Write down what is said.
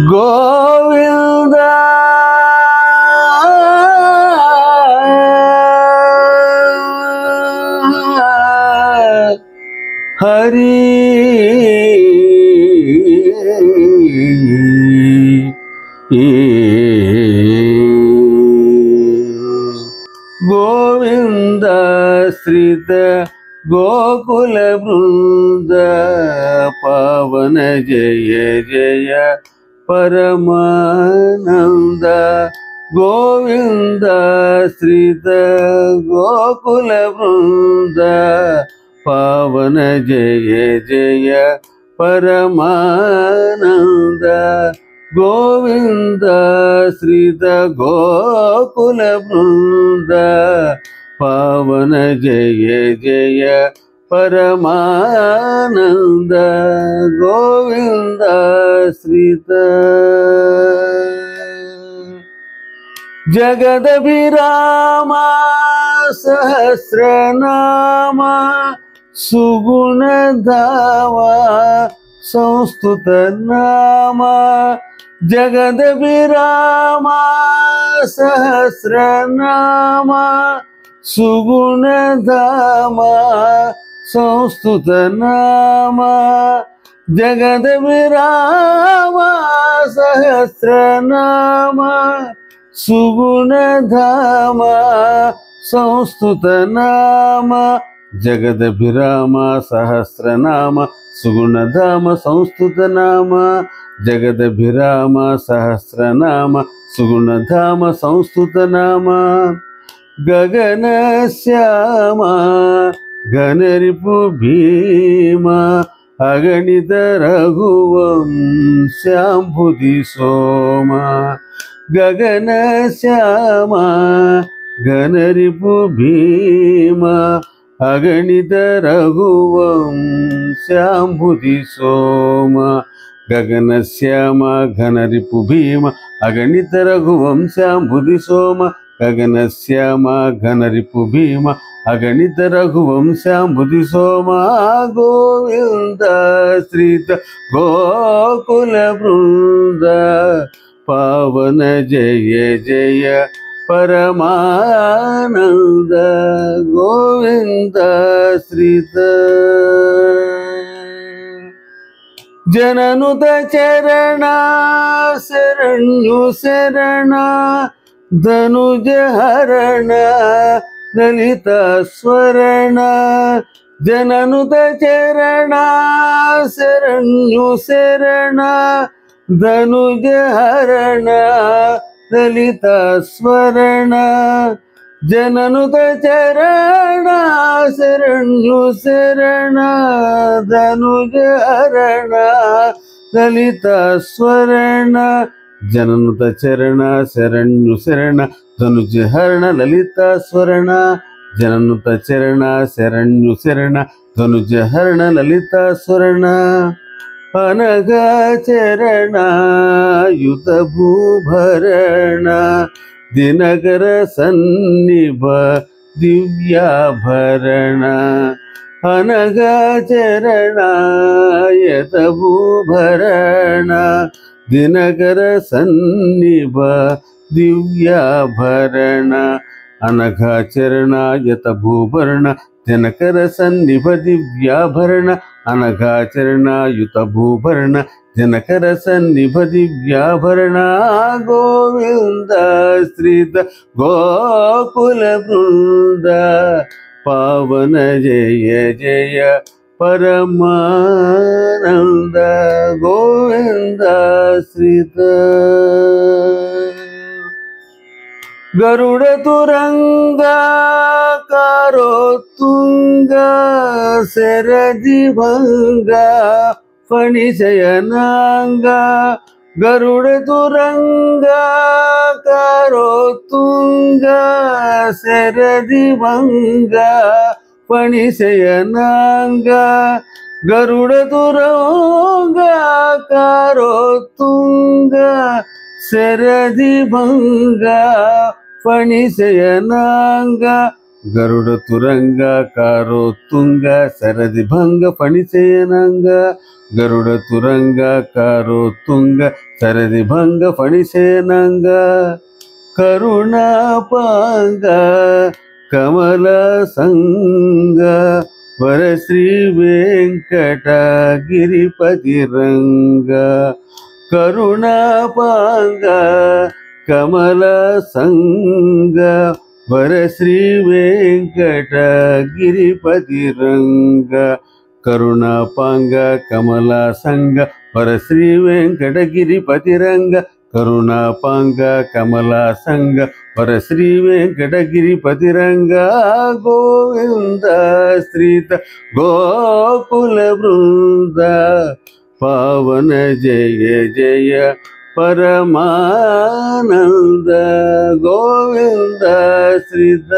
గోవింద హరి గోవింద శ్రీత గోకుల బృంద పవన జయ జయ పరమానంద గోవింద శ్రీత గోకుల బృంద పవన జయ జయ పరమానంద గోవింద శ్రీత గోకుల బృంద పవన జయ జయ పరమానంద గోవింద శ్రీత జగదభిరామ సహస్రనామ సుగుణధామ సంస్తుత నామ జగదభిరామ సహస్రనామ సుగుణధామ సంస్తుత నామ జగదభిరామ సహస్రనామ సుగుణధామ సంస్తుత నామ జగదభిరామ సహస్రనామ సుగుణధామ సంస్తుత నామ జగదభిరామ సహస్రనామ సుగుణధామ సంస్తుత నామ గగన శ్యామ ఘనరిపు భీమ అగణిత రఘువంశాంబుధి సోమ గగన శ్యామ ఘనరిపు భీమ అగణిత రఘువంశాంబుధి సోమ గగన శ్యామ ఘనరిపు భీమ అగణిత రఘువంశాంబుధి సోమ గగన శ్యామ ఘనరిపు భీమ అగణిత రఘువంశాంబుధి సోమ గోవింద శ్రీత గోకుల బృంద పవన జయ జయ పరమానంద గోవింద శ్రీత జననుత చరణ శరణ్యు శరణ ధనుజ హరణ లలిత స్వరణ జననుత చరణ శరణ్యు శరణ ధనుజ హరణ లలిత స్వరణ జననుత చరణ శరణ్యు శరణ ధనుజ హరణ లలిత స్వరణ జననుత చరణ శరణ్యు శరణ ధనుజ హరణ లలిత స్వరణ జననుత చరణ శరణ్యు శరణ ధనుజ హరణ లలిత స్వరణ అనగా చరణ యుత భూభరణ దినకర సన్నిభ దివ్యాభరణ అనగా చరణ యత భూభరణ దినకర సన్నిభ దివ్యాభరణ అనఘా చరణ యత భూభరణ దినకర సన్నిభ దివ్యాభరణ అనఘా చరణ యుత భూభరణ దినకర సన్నిభ దివ్యాభరణ గోవింద శ్రీత గోకుల బృంద పవన జయ జయ పరమానంద గోవింద శ్రీత గరుడ తురంగ కారోత్తుంగ శరదిభంగ ఫణిశయనాంగ గరుడ తురంగ కారోత్తుంగ శరదిభంగ ఫణిశయనాంగ గరుడ తురంగ కారోత్తుంగ శరదిభంగ ఫణిశయనాంగ గరుడ తురంగ కారోత్తుంగ సరది భంగ ఫణిసేనంగ గరుడ తురంగ కారోత్తుంగ సరది భంగ ఫణిసేనంగ కరుణాపాంగ కమల సంగ వరశ్రీ వెంకటగిరిపతి రంగ కరుణాపాంగ కమల సంగ వరశ్రీ వెంకటగిరిపతి రంగ కరుణాపాంగ కమల సంగ వరశ్రీ వెంకటగిరిపతి రంగ కరుణాపాంగ కమల సంగ వరశ్రీ వెంకటగిరిపతి రంగ గోవింద శ్రీత గోకుల బృంద పవన జయ జయ పరమానంద గోవింద శ్రీత